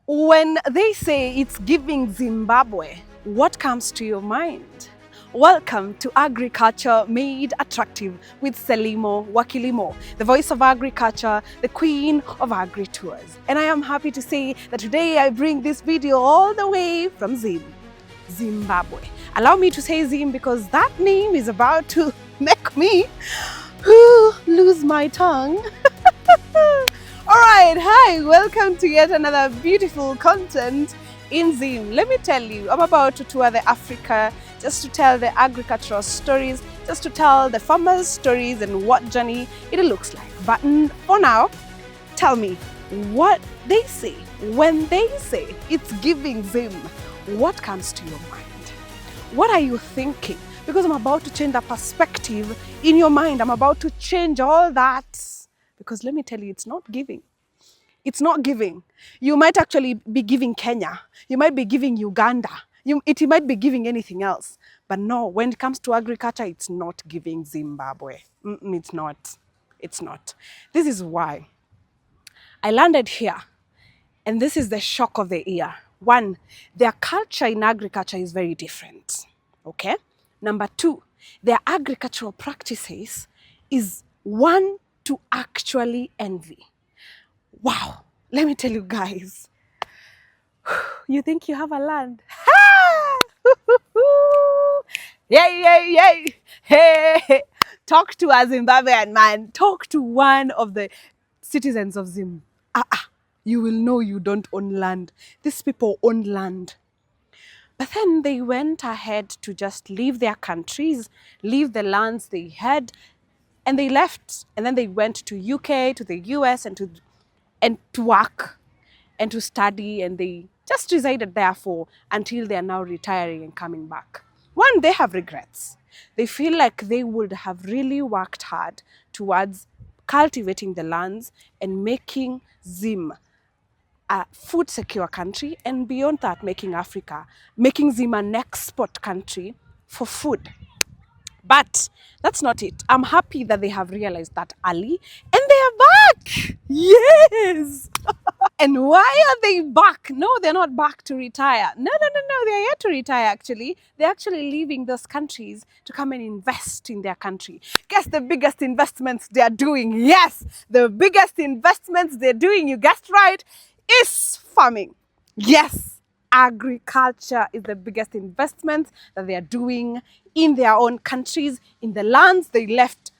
When they say it's giving Zimbabwe, what comes to your mind? Welcome to Agriculture Made Attractive with Selimo Wakilimo, the voice of agriculture, the queen of agri-tours. And I am happy to say that today I bring this video all the way from Zimbabwe. Allow me to say Zim because that name is about to make me lose my tongue. Alright, hi, welcome to yet another beautiful content in Zim. Let me tell you, I'm about to tour the Africa just to tell the agricultural stories, just to tell the farmers' stories and what journey it looks like. But for now, tell me what they say when they say it's giving Zim. What comes to your mind? What are you thinking? Because I'm about to change the perspective in your mind. I'm about to change all that. Because let me tell you, it's not giving. It's not giving. You might actually be giving Kenya. You might be giving Uganda. It might be giving anything else. But no, when it comes to agriculture, it's not giving Zimbabwe. It's not. It's not. This is why I landed here. And this is the shock of the year. One, their culture in agriculture is very different. Okay? Number two, their agricultural practices is one to actually envy. Wow, let me tell you guys. You think you have a land? Yay, yay, yay. Hey, talk to a Zimbabwean man. Talk to one of the citizens of Zim. You will know you don't own land. These people own land. But then they went ahead to just leave their countries, leave the lands they had, and they left. And then they went to UK, to the US, and to work and to study, and they just resided there until they are now retiring and coming back. One, they have regrets. They feel like they would have really worked hard towards cultivating the lands and making Zim a food secure country, and beyond that, making Zim an export country for food. But that's not it. I'm happy that they have realized that early and they are back. Yes. And why are they back? No, they're not back to retire. No. They're yet to retire, actually. They're actually leaving those countries to come and invest in their country. Guess the biggest investments they're doing. Yes, the biggest investments they're doing, you guessed right, is farming. Yes. Agriculture is the biggest investment that they are doing in their own countries, in the lands they left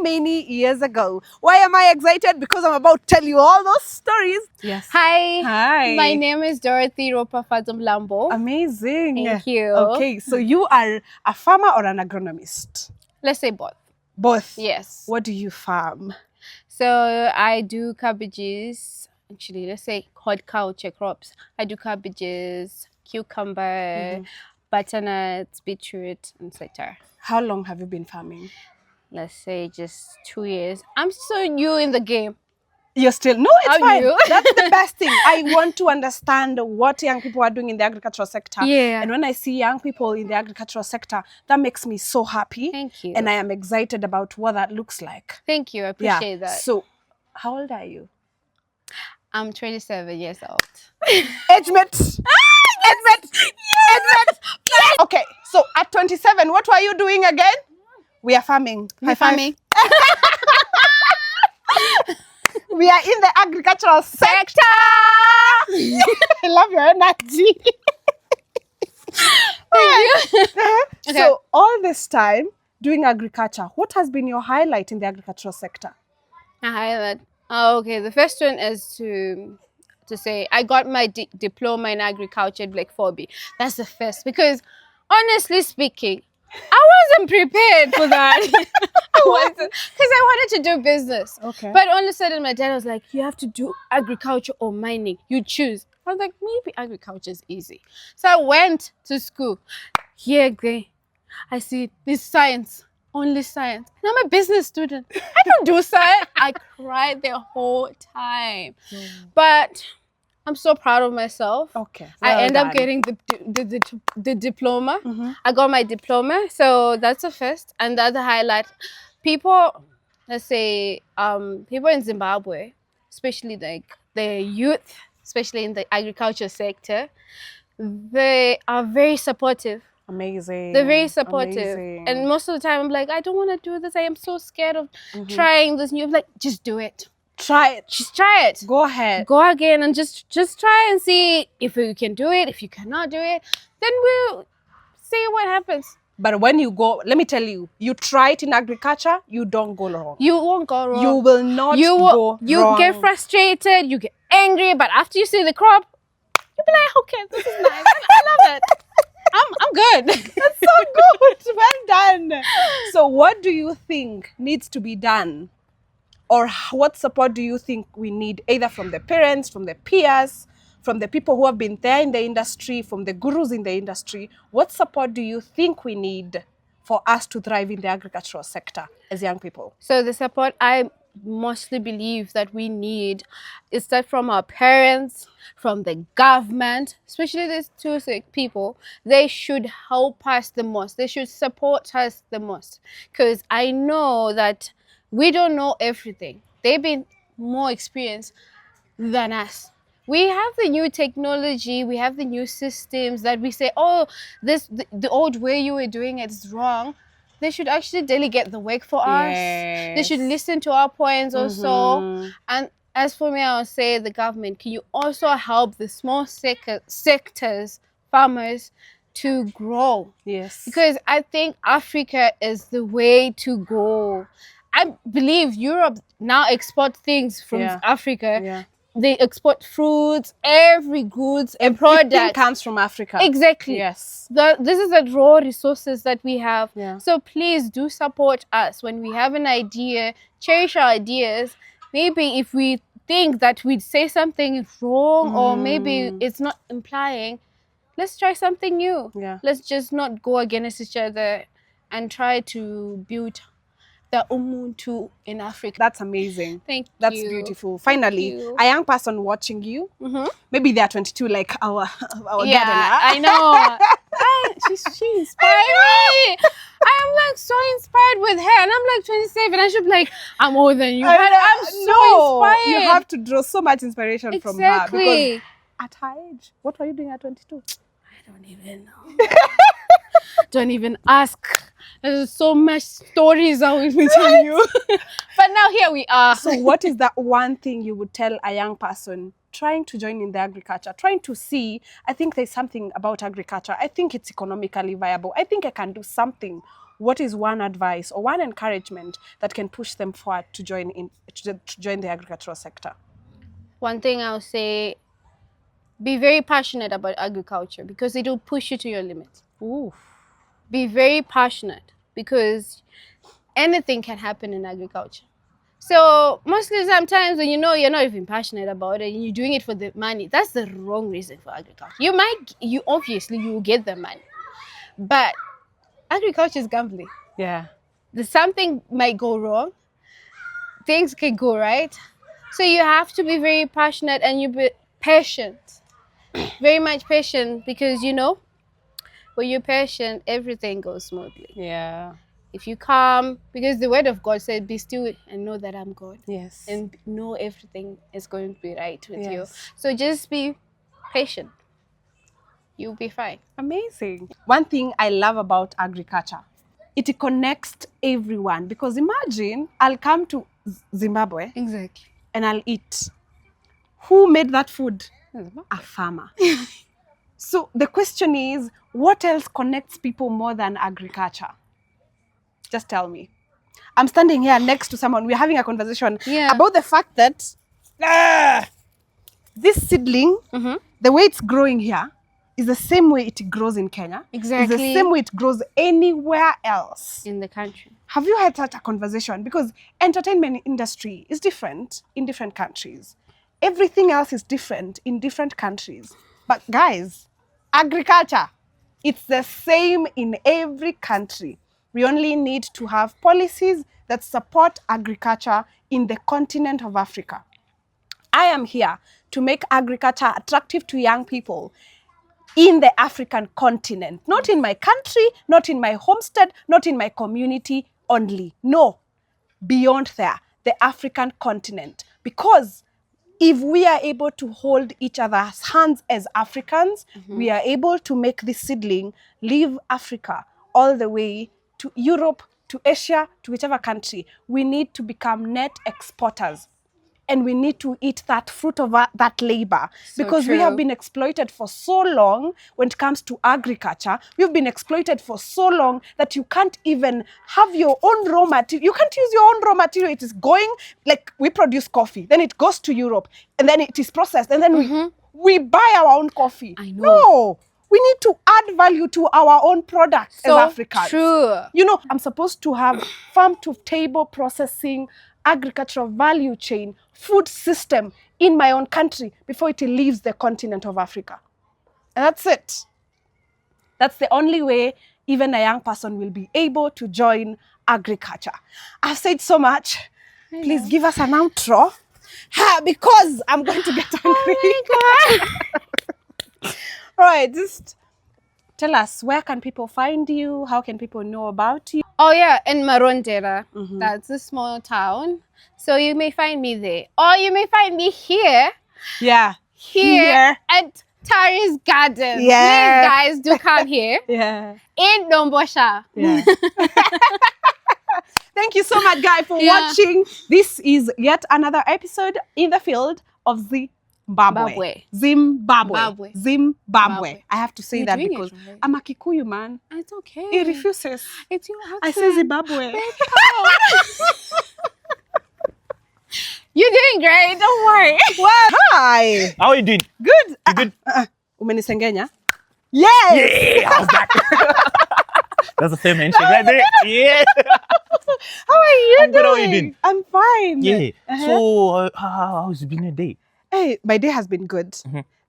many years ago. Why am I excited? Because I'm about to tell you all those stories. Yes. Hi. My name is Dorothy Ropa Lambo. Amazing. Thank you. Okay, so you are a farmer or an agronomist? Let's say both. Both? Yes. What do you farm? So I do cabbages. Actually, let's say horticulture crops. I do cabbages, cucumber, butternuts, beetroot, etc. How long have you been farming? Let's say just 2 years. I'm so new in the game. You're still... No, it's fine. New? That's the best thing. I want to understand what young people are doing in the agricultural sector. Yeah. And when I see young people in the agricultural sector, that makes me so happy. Thank you. And I am excited about what that looks like. Thank you. I appreciate that. So, how old are you? I'm 27 years old. Age mate! Age mate! Yes! Okay, so at 27, what were you doing again? We are farming. We're farming. We are in the agricultural sector. I love your energy. Okay. So all this time doing agriculture, what has been your highlight in the agricultural sector? A highlight. Oh, okay. The first one is to say I got my diploma in agriculture at Black 4B. That's the first, because honestly speaking, I wasn't prepared for that. I wasn't, because I wanted to do business. Okay. But all of a sudden, my dad was like, "You have to do agriculture or mining. You choose." I was like, maybe agriculture is easy. So I went to school. Here, I see this science. Only science. And I'm a business student. I don't do science. I cried the whole time. But I'm so proud of myself. Okay. I end up getting the diploma. I got my diploma. So that's the first. And that's the highlight. People, let's say, people in Zimbabwe, especially like the youth, especially in the agriculture sector, they are very supportive. Amazing. They're very supportive. Amazing. And most of the time I'm like, I don't want to do this. I am so scared of trying this new. I'm like, just do it. Try it. Just try it. Go ahead. Go again and just try and see if you can do it. If you cannot do it, then we'll see what happens. But when you go, let me tell you, you try it in agriculture, you don't go wrong. You won't go wrong. You will not you go you wrong. get frustrated, you get angry, but after you see the crop, you'll be like, okay, this is nice. I love it. I'm good. That's so good. Well done. So what do you think needs to be done? Or what support do you think we need, either from the parents, from the peers, from the people who have been there in the industry, from the gurus in the industry? What support do you think we need for us to thrive in the agricultural sector as young people? So the support I mostly believe that we need is that from our parents, from the government, especially these two people, they should help us the most. They should support us the most. Because I know that we don't know everything. They've been more experienced than us. We have the new technology, we have the new systems that we say, oh, the old way you were doing it is wrong. They should actually delegate the work for us. They should listen to our points also. And as for me, I would say the government, can you also help the small sectors, farmers, to grow? Yes. Because I think Africa is the way to go. I believe Europe now exports things from Africa. Yeah. They export fruits, every goods and Everything product comes from Africa. Exactly. Yes. This is the raw resources that we have. Yeah. So please do support us when we have an idea. Cherish our ideas. Maybe if we think that we'd say something wrong or maybe it's not implying, let's try something new. Yeah. Let's just not go against each other and try to build the Ubuntu in Africa. That's amazing. Thank That's you. beautiful. Finally, you. a young person watching you, maybe they're 22 like our gardener. I know. She inspired me. I am like so inspired with her, and I'm like 27. I should be like, I'm older than you. But I'm so inspired. You have to draw so much inspiration from her. Exactly. Because at her age, what were you doing at 22? I don't even know. Don't even ask. There's so much stories I will be telling you. But now here we are. So what is that one thing you would tell a young person trying to join in the agriculture, trying to see, I think there's something about agriculture. I think it's economically viable. I think I can do something. What is one advice or one encouragement that can push them forward to join the agricultural sector? One thing I'll say, be very passionate about agriculture because it will push you to your limits. Ooh. Be very passionate because anything can happen in agriculture. So mostly sometimes when you know you're not even passionate about it and you're doing it for the money, that's the wrong reason for agriculture. You obviously will get the money, but agriculture is gambling. Yeah. Something might go wrong, things can go right. So you have to be very passionate and you be patient, very much patient because when you're patient, everything goes smoothly. Yeah. If you calm, because the word of God said, be still and know that I'm God. Yes. And know everything is going to be right with you. Yes. So just be patient. You'll be fine. Amazing. One thing I love about agriculture, it connects everyone. Because imagine I'll come to Zimbabwe Exactly. and I'll eat. Who made that food? A farmer. So the question is, what else connects people more than agriculture? Just tell me. I'm standing here next to someone. We're having a conversation about the fact that this seedling, the way it's growing here, is the same way it grows in Kenya. Exactly. It's the same way it grows anywhere else In the country. Have you had such a conversation? Because entertainment industry is different in different countries. Everything else is different in different countries. But guys, agriculture, it's the same in every country. We only need to have policies that support agriculture in the continent of Africa. I am here to make agriculture attractive to young people in the African continent, not in my country, not in my homestead, not in my community only. No, beyond there, the African continent. Because if we are able to hold each other's hands as Africans, we are able to make this seedling leave Africa all the way to Europe, to Asia, to whichever country. We need to become net exporters. And we need to eat that fruit of that labor, because we have true. been exploited for so long when it comes to agriculture. We've been exploited for so long that you can't even have your own raw material. You can't use your own raw material. It is going, like we produce coffee, then it goes to Europe, and then it is processed, and then we buy our own coffee. I know. No, we need to add value to our own products as Africans. True. You know, I'm supposed to have farm to table processing, agricultural value chain, food system in my own country before it leaves the continent of Africa. And that's it. That's the only way even a young person will be able to join agriculture. I've said so much. Please give us an outro. Because I'm going to get angry. Oh my God. All right, just tell us, where can people find you? How can people know about you? Oh yeah, in Marondera. That's a small town. So you may find me there. Or you may find me here. Yeah. Here. At Tari's Garden. Yeah. Please guys, do come here. Yeah. In Dombosha. Yeah. Thank you so much, guys, for watching. This is yet another episode in the field of Zimbabwe. Zimbabwe. I have to say that because I'm a Kikuyu, man. It's okay. It refuses. It's your accent. I say Zimbabwe. You're doing great. Don't worry. Well, hi. How are you doing? Good. You good? Umenisengenya? Yes. Yeah, how's that? That's the same handshake right there. Yeah. How are you I'm doing? good. How are you doing? I'm fine. Yeah. So, how's it been your day? Hey, my day has been good.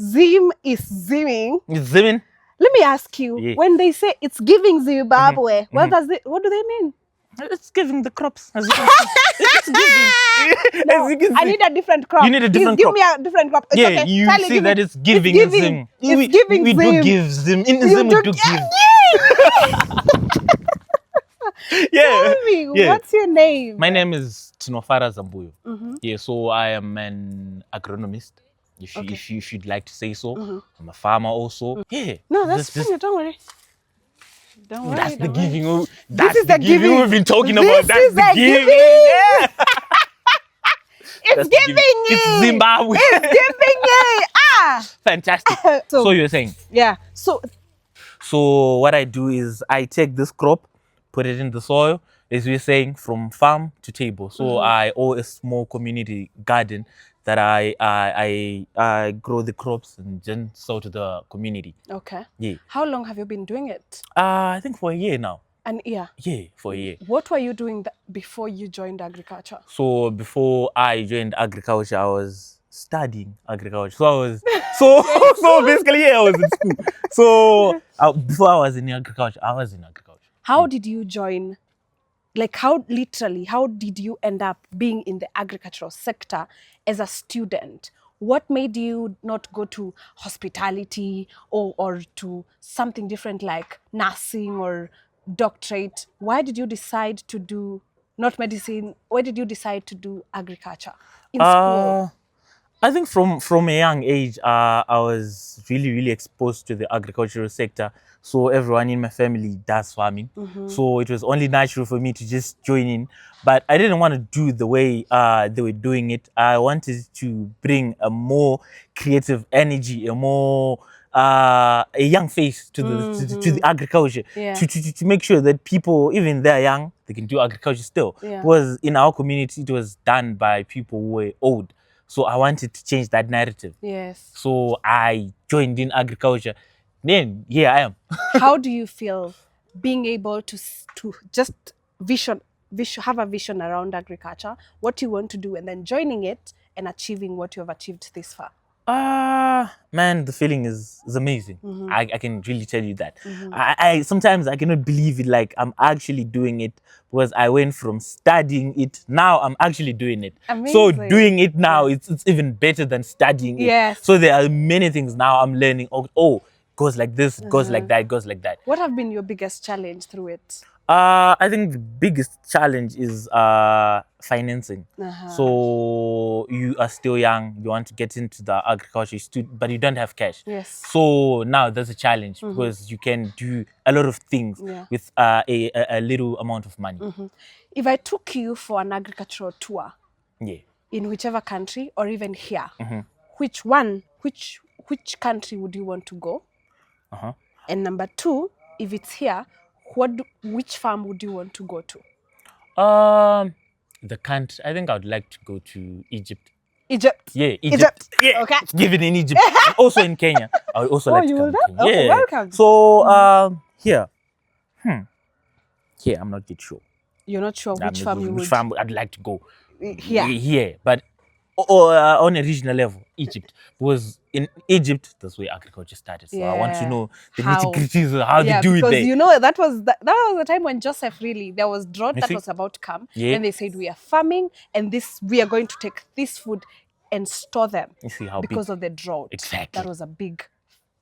Zim is zimming. You zimming? Let me ask you, when they say it's giving Zimbabwe, what do they mean? It's giving the crops. As you can see. It's giving. No, As you can I see. need a different crop. You need a different Please crop. give me a different crop. It's Yeah, okay. you Charlie, see give that me. it's giving It's Zim. It's giving we Zim. do give Zim. In You Zim we do- do give. Tell Yeah. me, Yeah. what's your name? My name is Tinofara Zambuyo. Yeah, so I am an agronomist. If you'd like to say so. I'm a farmer also. Yeah. No, that's fine. Don't worry. Don't worry. That's the don't worry. giving. That's is the the giving giving. we've been talking This about. That's is the the giving. giving. Yeah. It's That's the giving It's it. Zimbabwe. It's giving it. Fantastic. So you're saying? Yeah. So what I do is I take this crop, put it in the soil, as we're saying, from farm to table. So I own a small community garden that I grow the crops and then sell to the community. Okay. Yeah. How long have you been doing it? I think for a year now. An year. Yeah, for a year. What were you doing before you joined agriculture? So before I joined agriculture, I was studying agriculture. So I was so basically, yeah, I was in school. So before I was in agriculture, I was in agriculture. How did you join? Like how did you end up being in the agricultural sector as a student? What made you not go to hospitality or to something different like nursing or doctorate? Why did you decide to do not medicine? Why did you decide to do agriculture in school? I think from a young age, I was really exposed to the agricultural sector. So everyone in my family does farming. So it was only natural for me to just join in. But I didn't want to do the way they were doing it. I wanted to bring a more creative energy, a young face to the agriculture, to make sure that people, even they're young, they can do agriculture still. Because in our community, it was done by people who were old. So I wanted to change that narrative. Yes. So I joined in agriculture. Then here I am. How do you feel being able to just have a vision around agriculture, what you want to do, and then joining it and achieving what you have achieved this far? Man, the feeling is amazing. I can really tell you that. I sometimes I cannot believe it, like I'm actually doing it, because I went from studying it, now I'm actually doing it. Amazing. So doing it now, it's even better than studying it. Yes. So there are many things now I'm learning. Oh, goes like this, goes like that, goes like that. What have been your biggest challenge through it? I think the biggest challenge is financing. So you are still young, you want to get into the agriculture, but you don't have cash. Yes. So now there's a challenge because you can do a lot of things Yeah. with a little amount of money. If I took you for an agricultural tour Yeah. in whichever country or even here, which country would you want to go? And number two, if it's here, which farm would you want to go to? The country, I think I would like to go to Egypt. Egypt. Yeah, Egypt. Yeah, Okay. give it in Egypt. And also in Kenya. I would also like to you come will to that? Kenya. Okay, Yeah. welcome. So here. Here, I'm not yet sure. You're not sure I'm which not farm sure you which would farm I'd like to go. here. Here, but on a regional level, Egypt. Because in Egypt, that's where agriculture started. So I want to Yeah. know the How? nitty-gritties of how they do it because there. you know that was the time when Joseph there was drought You that see? was about to come, Yeah. and they said we are farming and we are going to take this food and store them You see how because big? of the drought. Exactly. That was a big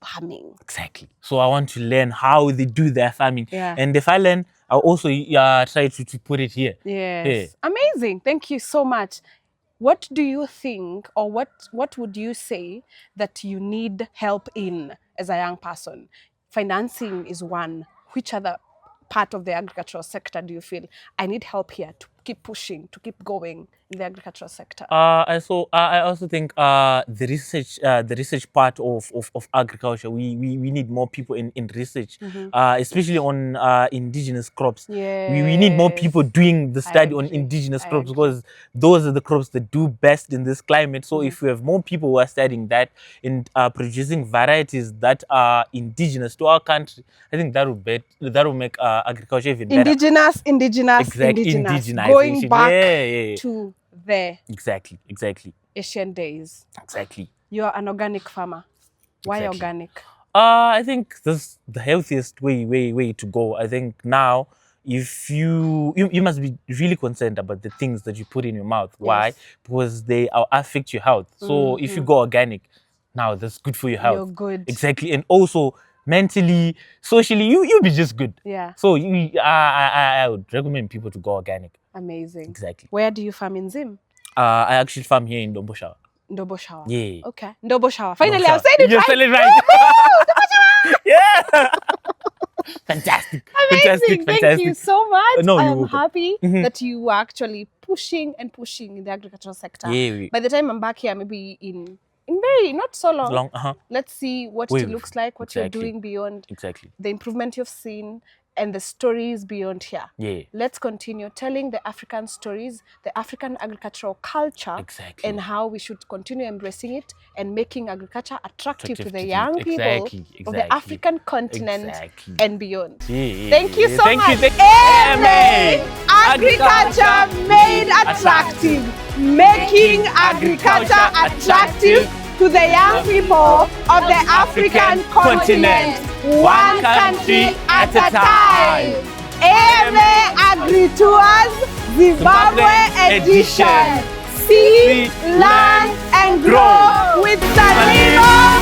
farming. Exactly. So I want to learn how they do their farming. Yeah. And if I learn, I'll also try to put it here. Yes. Amazing. Thank you so much. What do you think, or what would you say that you need help in as a young person? Financing is one. Which other part of the agricultural sector do you feel I need help here to keep pushing, to keep going in the agricultural sector? I also think the research part of agriculture, we need more people in research, especially on indigenous crops. We need more people doing the study on agree. indigenous I crops agree. because those are the crops that do best in this climate. So if we have more people who are studying that and producing varieties that are indigenous to our country, I think that will make agriculture even better. Indigenous, Exactly. indigenous. Going back Yeah. to the Exactly. Asian days. Exactly. You're an organic farmer. Why Exactly. organic? I think that's the healthiest way to go. I think now, if you must be really concerned about the things that you put in your mouth. Why? Yes. Because they affect your health. So if you go organic, now that's good for your health. You're good. Exactly, and also mentally, socially, you'll be just good. Yeah. So I would recommend people to go organic. Amazing. Exactly. Where do you farm in Zim? I actually farm here in Dombosha. Ndobo Shower. Yeah. Okay. Ndobo Shower. Finally, Dombosha. I've said it You right. said it right. Yeah. Fantastic. Amazing. Thank you so much. No, I you're am welcome. happy that you are actually pushing in the agricultural sector. Yeah. By the time I'm back here, maybe in very not so long. Uh-huh. Let's see what Wait, it looks like, what you're exactly. doing beyond Exactly. the improvement you've seen and the stories beyond here. Yeah. Let's continue telling the African stories, the African agricultural culture, Exactly. and how we should continue embracing it and making agriculture attractive to the Attractive to young youth. people Exactly, of the exactly. African continent Exactly. and beyond. Yeah. Thank you so Thank much. you. Amen. Agriculture made attractive, making agriculture attractive to the young people of the African continent, one country at a time. Eme Agri Tours Zimbabwe edition. See, learn, and grow with Salino.